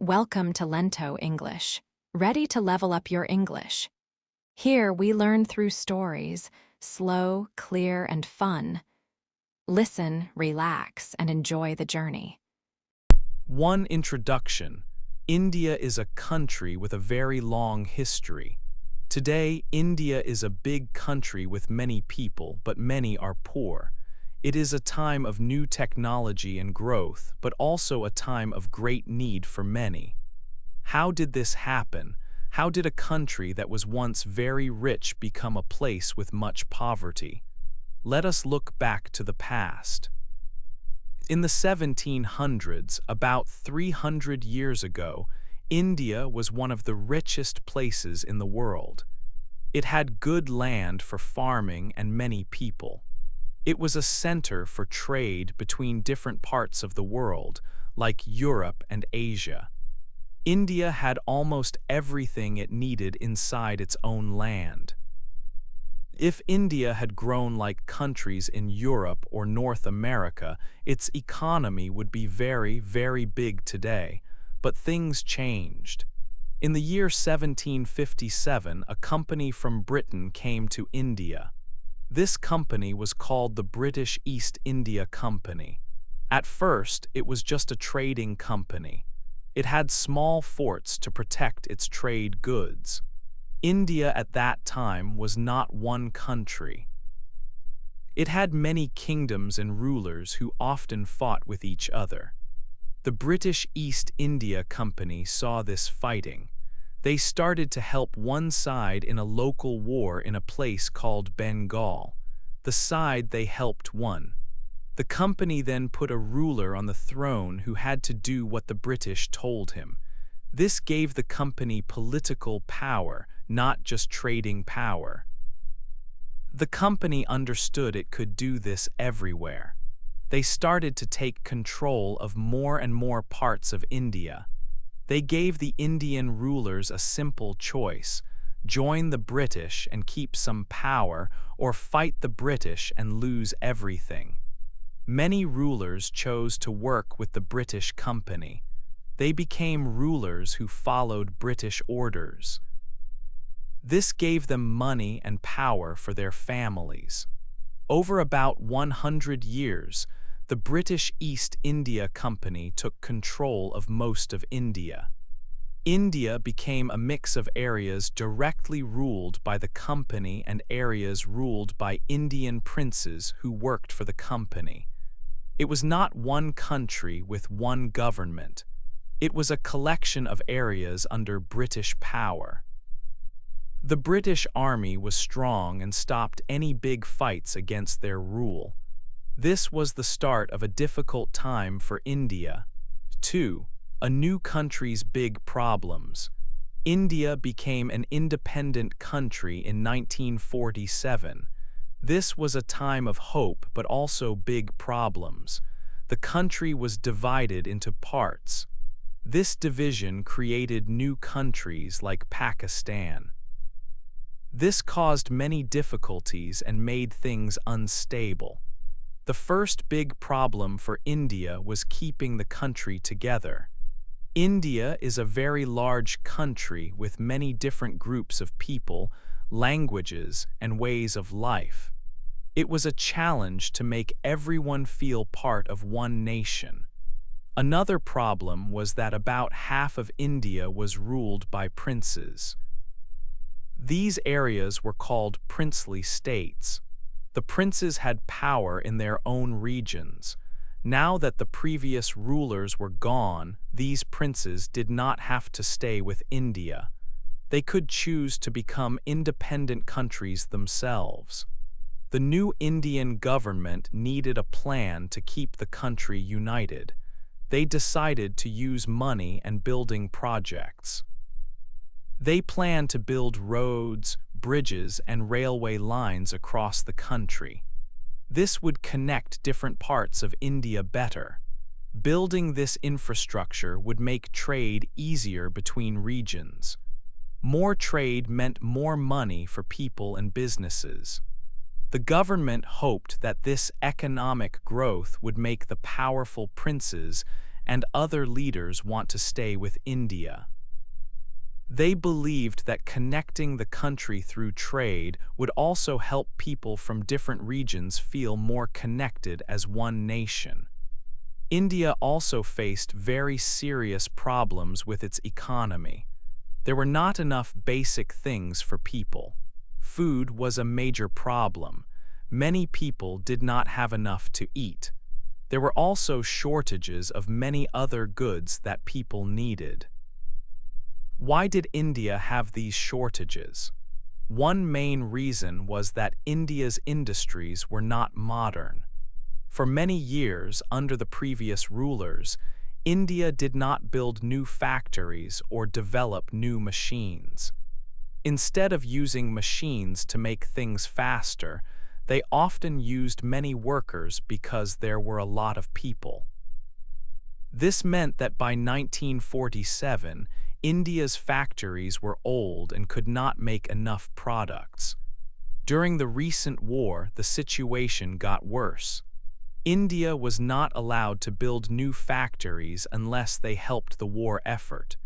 Welcome to Lento English. Ready to level up your English? Here we learn through stories, slow, clear, and fun. Listen, relax, and enjoy the journey. One introduction. India is a country with a very long history. Today, India is a big country with many people, but many are poor. It is a time of new technology and growth, but also a time of great need for many. How did this happen? How did a country that was once very rich become a place with much poverty? Let us look back to the past. In the 1700s, about 300 years ago, India was one of the richest places in the world. It had good land for farming and many people. It was a center for trade between different parts of the world, like Europe and Asia. India had almost everything it needed inside its own land. If India had grown like countries in Europe or North America, its economy would be very, very big today. But things changed. In the year 1757, a company from Britain came to India. This company was called the British East India Company. At first, it was just a trading company. It had small forts to protect its trade goods. India at that time was not one country. It had many kingdoms and rulers who often fought with each other. The British East India Company saw this fighting. They started to help one side in a local war in a place called Bengal. The side they helped won. The company then put a ruler on the throne who had to do what the British told him. This gave the company political power, not just trading power. The company understood it could do this everywhere. They started to take control of more and more parts of India. They gave the Indian rulers a simple choice: join the British and keep some power, or fight the British and lose everything. Many rulers chose to work with the British company. They became rulers who followed British orders. This gave them money and power for their families. Over about 100 years, the British East India Company took control of most of India. India became a mix of areas directly ruled by the company and areas ruled by Indian princes who worked for the company. It was not one country with one government. It was a collection of areas under British power. The British Army was strong and stopped any big fights against their rule. This was the start of a difficult time for India. 2. A new country's big problems. India became an independent country in 1947. This was a time of hope but also big problems. The country was divided into parts. This division created new countries like Pakistan. This caused many difficulties and made things unstable. The first big problem for India was keeping the country together. India is a very large country with many different groups of people, languages, and ways of life. It was a challenge to make everyone feel part of one nation. Another problem was that about half of India was ruled by princes. These areas were called princely states. The princes had power in their own regions. Now that the previous rulers were gone, these princes did not have to stay with India. They could choose to become independent countries themselves. The new Indian government needed a plan to keep the country united. They decided to use money and building projects. They planned to build roads, bridges, and railway lines across the country. This would connect different parts of India better. Building this infrastructure would make trade easier between regions. More trade meant more money for people and businesses. The government hoped that this economic growth would make the powerful princes and other leaders want to stay with India. They believed that connecting the country through trade would also help people from different regions feel more connected as one nation. India also faced very serious problems with its economy. There were not enough basic things for people. Food was a major problem. Many people did not have enough to eat. There were also shortages of many other goods that people needed. Why did India have these shortages? One main reason was that India's industries were not modern. For many years under the previous rulers, India did not build new factories or develop new machines. Instead of using machines to make things faster, they often used many workers because there were a lot of people. This meant that by 1947, India's factories were old and could not make enough products. During the recent war, the situation got worse. India was not allowed to build new factories unless they helped the war effort.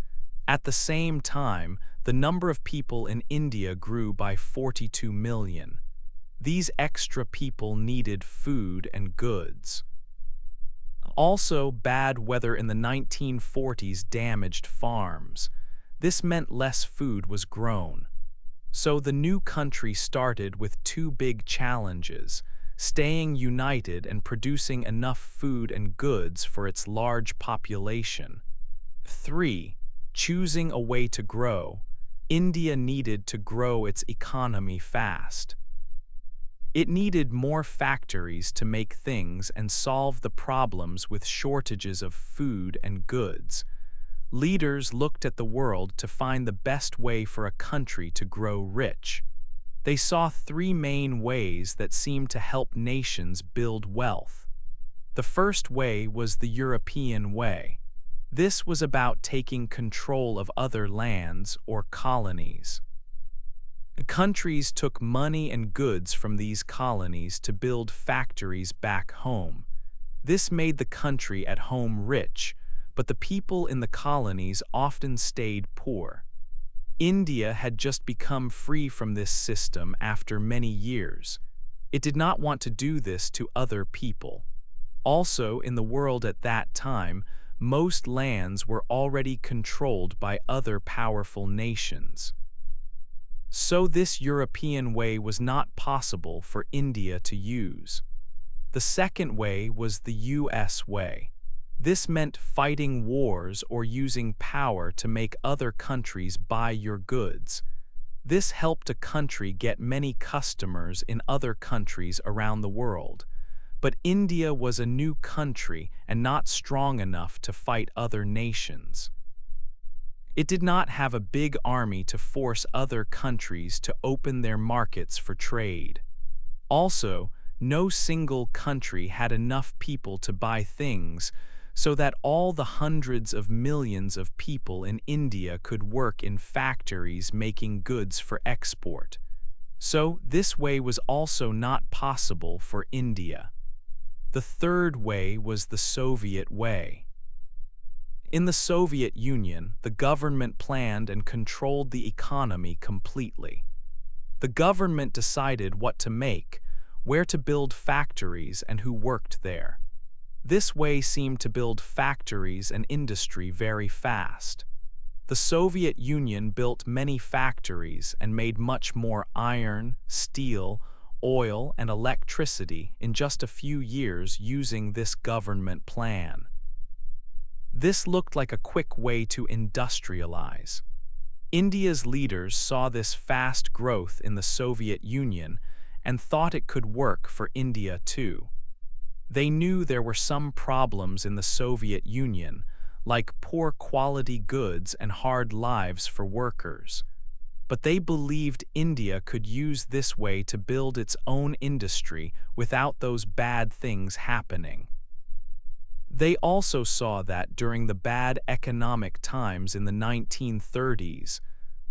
At the same time, the number of people in India grew by 42 million. These extra people needed food and goods. Also, bad weather in the 1940s damaged farms. This meant less food was grown. So the new country started with two big challenges: staying united and producing enough food and goods for its large population. 3. Choosing a way to grow. India needed to grow its economy fast. It needed more factories to make things and solve the problems with shortages of food and goods. Leaders looked at the world to find the best way for a country to grow rich. They saw three main ways that seemed to help nations build wealth. The first way was the European way. This was about taking control of other lands or colonies. Countries took money and goods from these colonies to build factories back home. This made the country at home rich, but the people in the colonies often stayed poor. India had just become free from this system after many years. It did not want to do this to other people. Also, in the world at that time, most lands were already controlled by other powerful nations. So this European way was not possible for India to use. The second way was the US way. This meant fighting wars or using power to make other countries buy your goods. This helped a country get many customers in other countries around the world. But India was a new country and not strong enough to fight other nations. It did not have a big army to force other countries to open their markets for trade. Also, no single country had enough people to buy things so that all the hundreds of millions of people in India could work in factories making goods for export. So, this way was also not possible for India. The third way was the Soviet way. In the Soviet Union, the government planned and controlled the economy completely. The government decided what to make, where to build factories, and who worked there. This way seemed to build factories and industry very fast. The Soviet Union built many factories and made much more iron, steel, oil, and electricity in just a few years using this government plan. This looked like a quick way to industrialize. India's leaders saw this fast growth in the Soviet Union and thought it could work for India too. They knew there were some problems in the Soviet Union, like poor quality goods and hard lives for workers. But they believed India could use this way to build its own industry without those bad things happening. They also saw that during the bad economic times in the 1930s,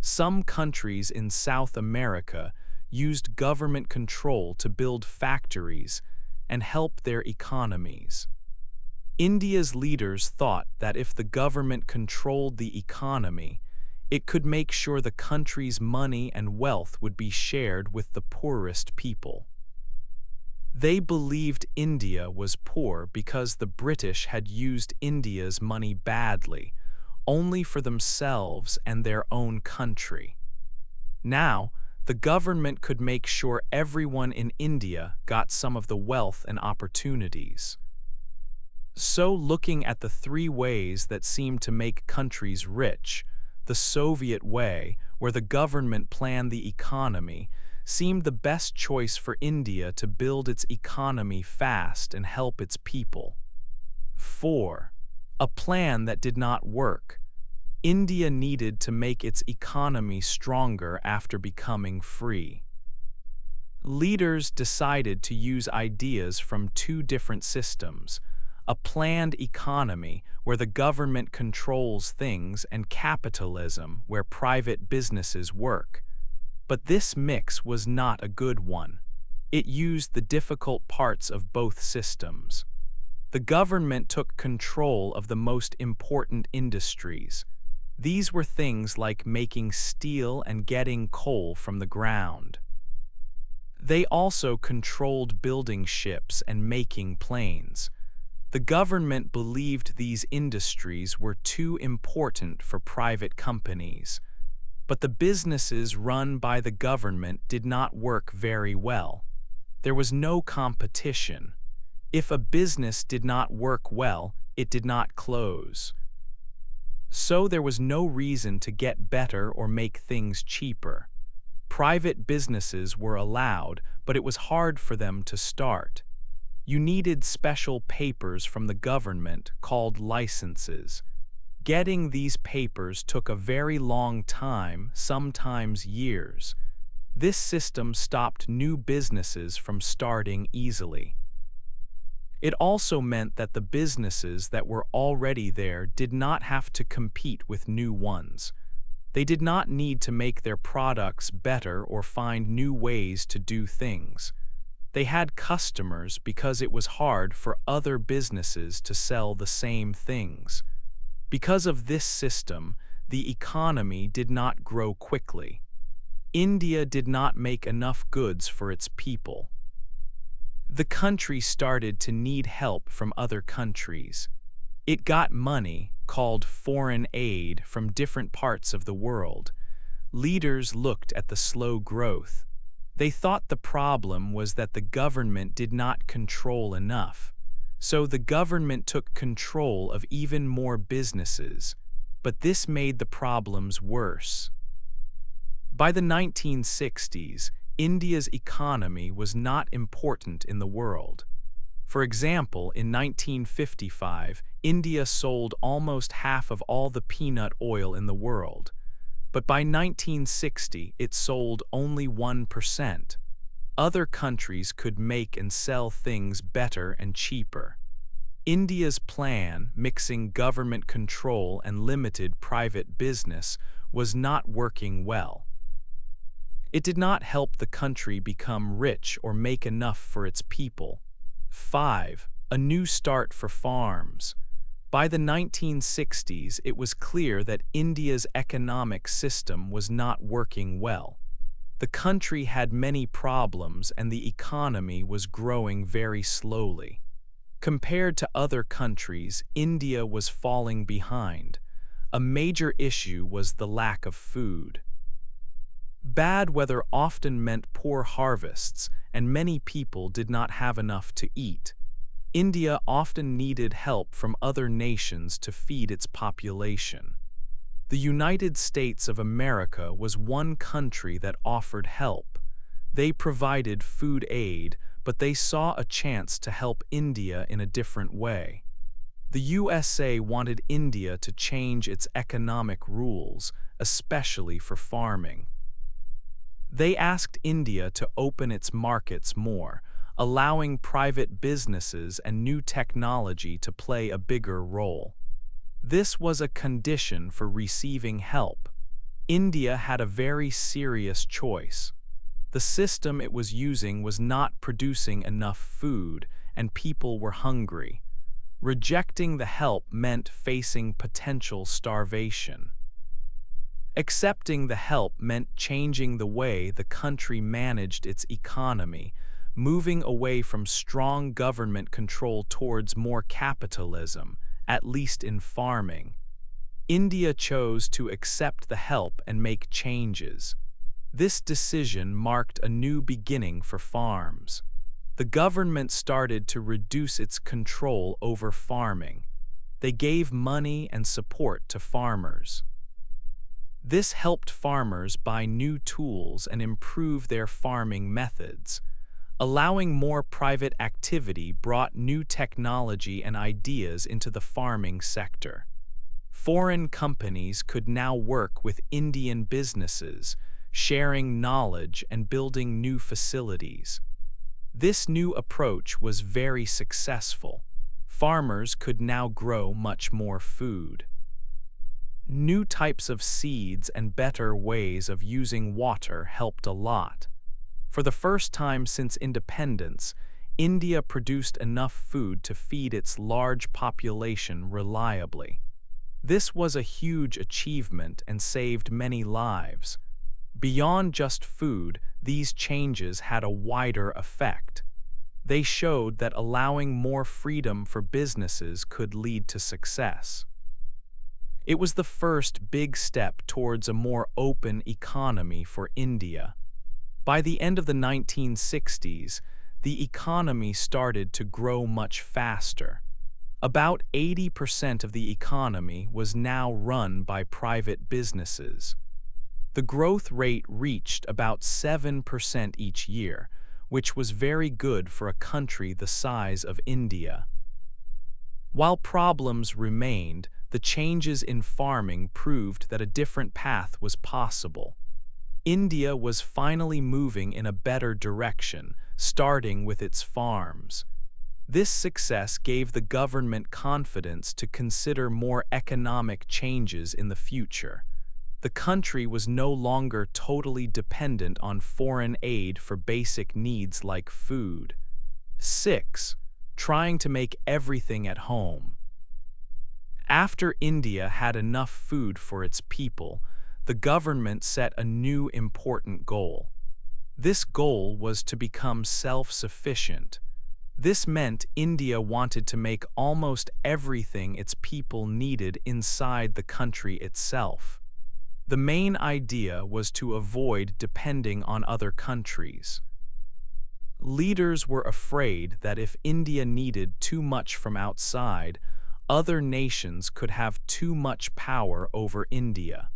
some countries in South America used government control to build factories and help their economies. India's leaders thought that if the government controlled the economy, it could make sure the country's money and wealth would be shared with the poorest people. They believed India was poor because the British had used India's money badly, only for themselves and their own country. Now, the government could make sure everyone in India got some of the wealth and opportunities. So, looking at the three ways that seem to make countries rich, the Soviet way, where the government planned the economy, seemed the best choice for India to build its economy fast and help its people. 4. A plan that did not work. India needed to make its economy stronger after becoming free. Leaders decided to use ideas from two different systems: a planned economy where the government controls things and capitalism where private businesses work. But this mix was not a good one. It used the difficult parts of both systems. The government took control of the most important industries. These were things like making steel and getting coal from the ground. They also controlled building ships and making planes. The government believed these industries were too important for private companies. But the businesses run by the government did not work very well. There was no competition. If a business did not work well, it did not close. So there was no reason to get better or make things cheaper. Private businesses were allowed, but it was hard for them to start. You needed special papers from the government called licenses. Getting these papers took a very long time, sometimes years. This system stopped new businesses from starting easily. It also meant that the businesses that were already there did not have to compete with new ones. They did not need to make their products better or find new ways to do things. They had customers because it was hard for other businesses to sell the same things. Because of this system, the economy did not grow quickly. India did not make enough goods for its people. The country started to need help from other countries. It got money, called foreign aid, from different parts of the world. Leaders looked at the slow growth. They thought the problem was that the government did not control enough. So the government took control of even more businesses, but this made the problems worse. By the 1960s, India's economy was not important in the world. For example, in 1955, India sold almost half of all the peanut oil in the world, but by 1960 it sold only 1%. Other countries could make and sell things better and cheaper. India's plan, mixing government control and limited private business, was not working well. It did not help the country become rich or make enough for its people. 5. A new start for farms. By the 1960s, it was clear that India's economic system was not working well. The country had many problems and the economy was growing very slowly. Compared to other countries, India was falling behind. A major issue was the lack of food. Bad weather often meant poor harvests, and many people did not have enough to eat. India often needed help from other nations to feed its population. The United States of America was one country that offered help. They provided food aid, but they saw a chance to help India in a different way. The USA wanted India to change its economic rules, especially for farming. They asked India to open its markets more, allowing private businesses and new technology to play a bigger role. This was a condition for receiving help. India had a very serious choice. The system it was using was not producing enough food, and people were hungry. Rejecting the help meant facing potential starvation. Accepting the help meant changing the way the country managed its economy, moving away from strong government control towards more capitalism, at least in farming. India chose to accept the help and make changes. This decision marked a new beginning for farms. The government started to reduce its control over farming. They gave money and support to farmers. This helped farmers buy new tools and improve their farming methods. Allowing more private activity brought new technology and ideas into the farming sector. Foreign companies could now work with Indian businesses, sharing knowledge and building new facilities. This new approach was very successful. Farmers could now grow much more food. New types of seeds and better ways of using water helped a lot. For the first time since independence, India produced enough food to feed its large population reliably. This was a huge achievement and saved many lives. Beyond just food, these changes had a wider effect. They showed that allowing more freedom for businesses could lead to success. It was the first big step towards a more open economy for India. By the end of the 1960s, the economy started to grow much faster. About 80% of the economy was now run by private businesses. The growth rate reached about 7% each year, which was very good for a country the size of India. While problems remained, the changes in farming proved that a different path was possible. India was finally moving in a better direction, starting with its farms. This success gave the government confidence to consider more economic changes in the future. The country was no longer totally dependent on foreign aid for basic needs like food. 6. Trying to make everything at home. After India had enough food for its people, the government set a new important goal. This goal was to become self-sufficient. This meant India wanted to make almost everything its people needed inside the country itself. The main idea was to avoid depending on other countries. Leaders were afraid that if India needed too much from outside, other nations could have too much power over India.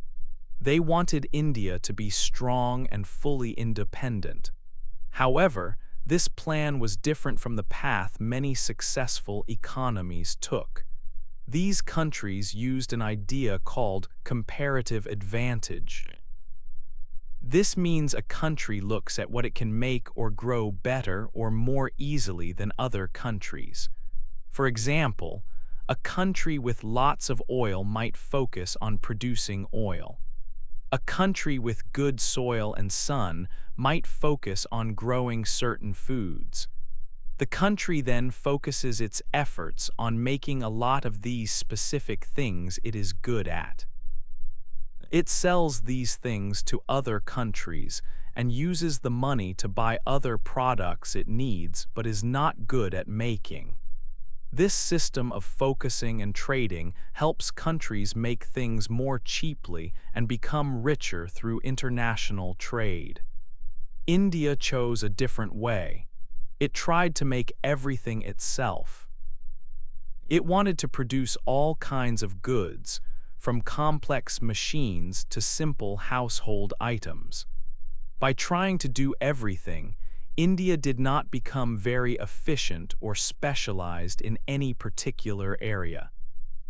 They wanted India to be strong and fully independent. However, this plan was different from the path many successful economies took. These countries used an idea called comparative advantage. This means a country looks at what it can make or grow better or more easily than other countries. For example, a country with lots of oil might focus on producing oil. A country with good soil and sun might focus on growing certain foods. The country then focuses its efforts on making a lot of these specific things it is good at. It sells these things to other countries and uses the money to buy other products it needs but is not good at making. This system of focusing and trading helps countries make things more cheaply and become richer through international trade. India chose a different way. It tried to make everything itself. It wanted to produce all kinds of goods, from complex machines to simple household items. By trying to do everything, India did not become very efficient or specialized in any particular area.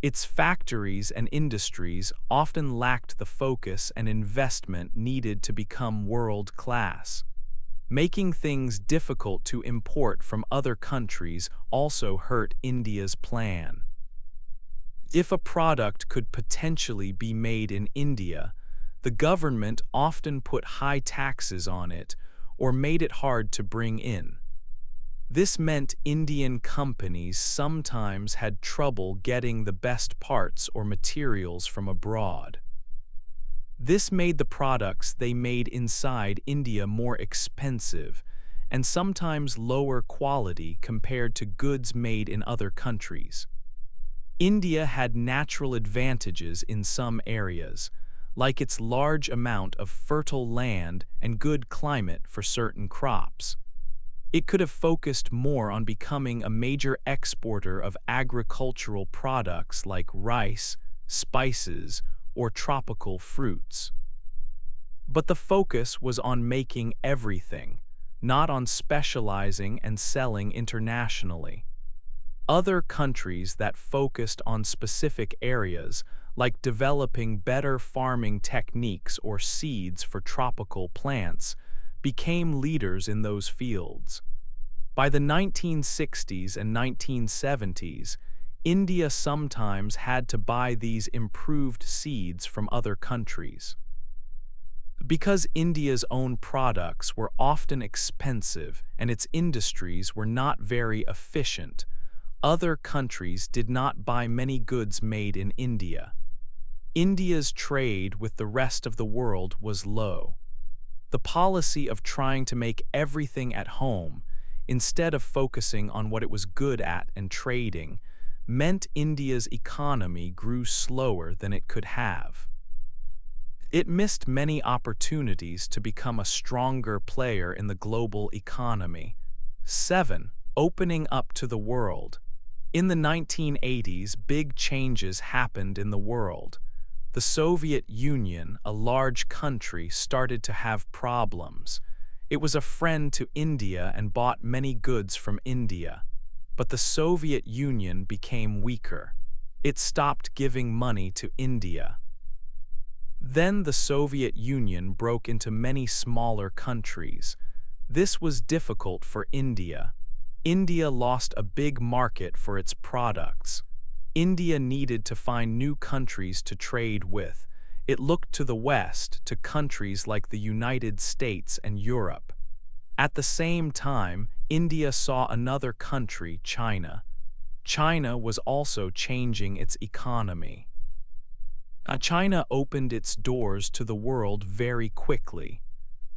Its factories and industries often lacked the focus and investment needed to become world-class. Making things difficult to import from other countries also hurt India's plan. If a product could potentially be made in India, the government often put high taxes on it or made it hard to bring in. This meant Indian companies sometimes had trouble getting the best parts or materials from abroad. This made the products they made inside India more expensive and sometimes lower quality compared to goods made in other countries. India had natural advantages in some areas, like its large amount of fertile land and good climate for certain crops. It could have focused more on becoming a major exporter of agricultural products like rice, spices, or tropical fruits. But the focus was on making everything, not on specializing and selling internationally. Other countries that focused on specific areas, like developing better farming techniques or seeds for tropical plants, became leaders in those fields. By the 1960s and 1970s, India sometimes had to buy these improved seeds from other countries. Because India's own products were often expensive and its industries were not very efficient, other countries did not buy many goods made in India. India's trade with the rest of the world was low. The policy of trying to make everything at home, instead of focusing on what it was good at and trading, meant India's economy grew slower than it could have. It missed many opportunities to become a stronger player in the global economy. 7. Opening up to the world. In the 1980s, big changes happened in the world. The Soviet Union, a large country, started to have problems. It was a friend to India and bought many goods from India. But the Soviet Union became weaker. It stopped giving money to India. Then the Soviet Union broke into many smaller countries. This was difficult for India. India lost a big market for its products. India needed to find new countries to trade with. It looked to the West, to countries like the United States and Europe. At the same time, India saw another country, China. China was also changing its economy. China opened its doors to the world very quickly.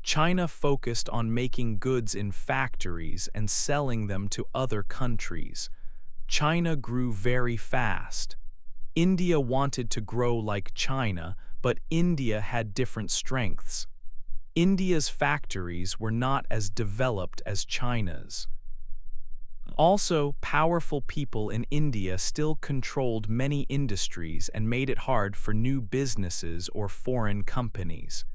China focused on making goods in factories and selling them to other countries. China grew very fast. India wanted to grow like China, but India had different strengths. India's factories were not as developed as China's. Also, powerful people in India still controlled many industries and made it hard for new businesses or foreign companies.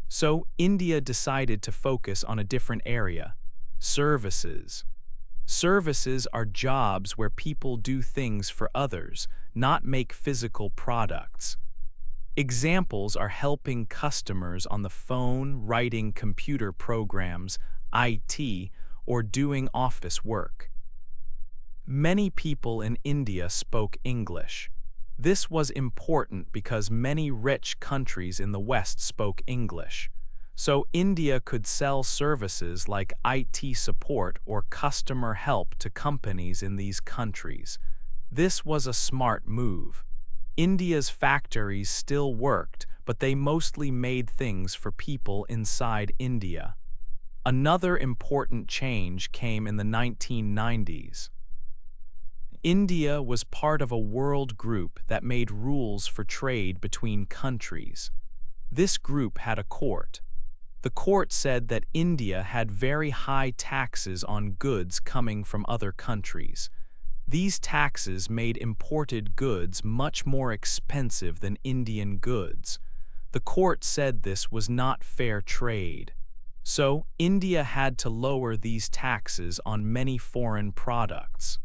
So, India decided to focus on a different area: services. Services are jobs where people do things for others, not make physical products. Examples are helping customers on the phone, writing computer programs, IT, or doing office work. Many people in India spoke English. This was important because many rich countries in the West spoke English. So India could sell services like IT support or customer help to companies in these countries. This was a smart move. India's factories still worked, but they mostly made things for people inside India. Another important change came in the 1990s. India was part of a world group that made rules for trade between countries. This group had a court. The court said that India had very high taxes on goods coming from other countries. These taxes made imported goods much more expensive than Indian goods. The court said this was not fair trade. So, India had to lower these taxes on many foreign products.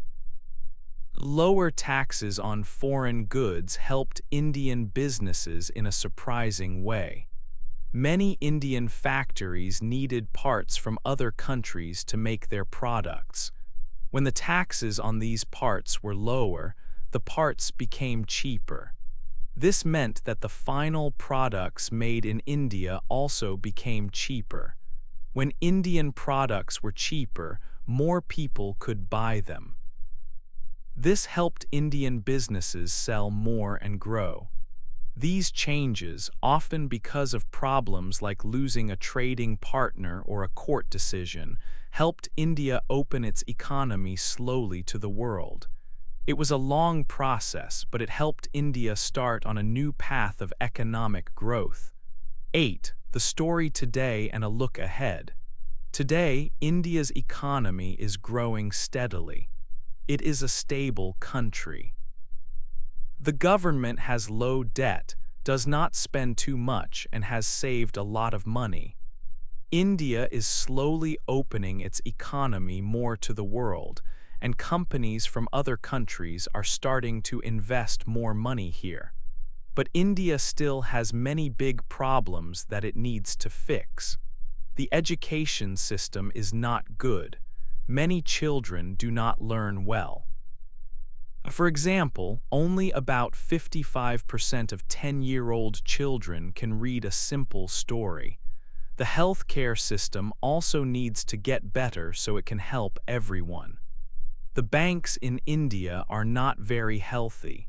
Lower taxes on foreign goods helped Indian businesses in a surprising way. Many Indian factories needed parts from other countries to make their products. When the taxes on these parts were lower, the parts became cheaper. This meant that the final products made in India also became cheaper. When Indian products were cheaper, more people could buy them. This helped Indian businesses sell more and grow. These changes, often because of problems like losing a trading partner or a court decision, helped India open its economy slowly to the world. It was a long process, but it helped India start on a new path of economic growth. 8. The story today and a look ahead. Today, India's economy is growing steadily. It is a stable country. The government has low debt, does not spend too much, and has saved a lot of money. India is slowly opening its economy more to the world, and companies from other countries are starting to invest more money here. But India still has many big problems that it needs to fix. The education system is not good. Many children do not learn well. For example, only about 55% of 10-year-old children can read a simple story. The healthcare system also needs to get better so it can help everyone. The banks in India are not very healthy.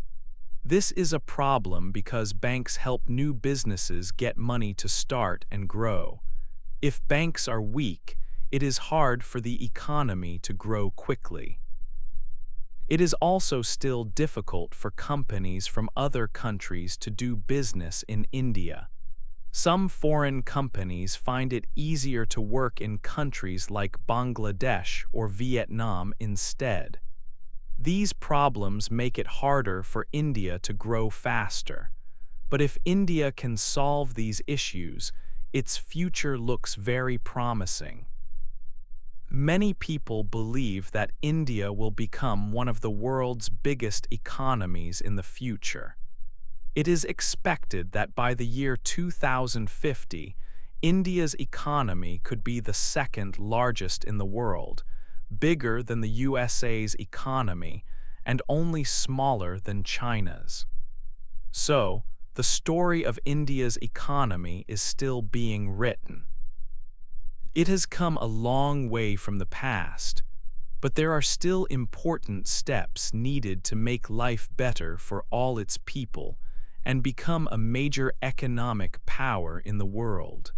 This is a problem because banks help new businesses get money to start and grow. If banks are weak, it is hard for the economy to grow quickly. It is also still difficult for companies from other countries to do business in India. Some foreign companies find it easier to work in countries like Bangladesh or Vietnam instead. These problems make it harder for India to grow faster. But if India can solve these issues, its future looks very promising. Many people believe that India will become one of the world's biggest economies in the future. It is expected that by the year 2050, India's economy could be the second largest in the world, bigger than the USA's economy, and only smaller than China's. So, the story of India's economy is still being written. It has come a long way from the past, but there are still important steps needed to make life better for all its people and become a major economic power in the world.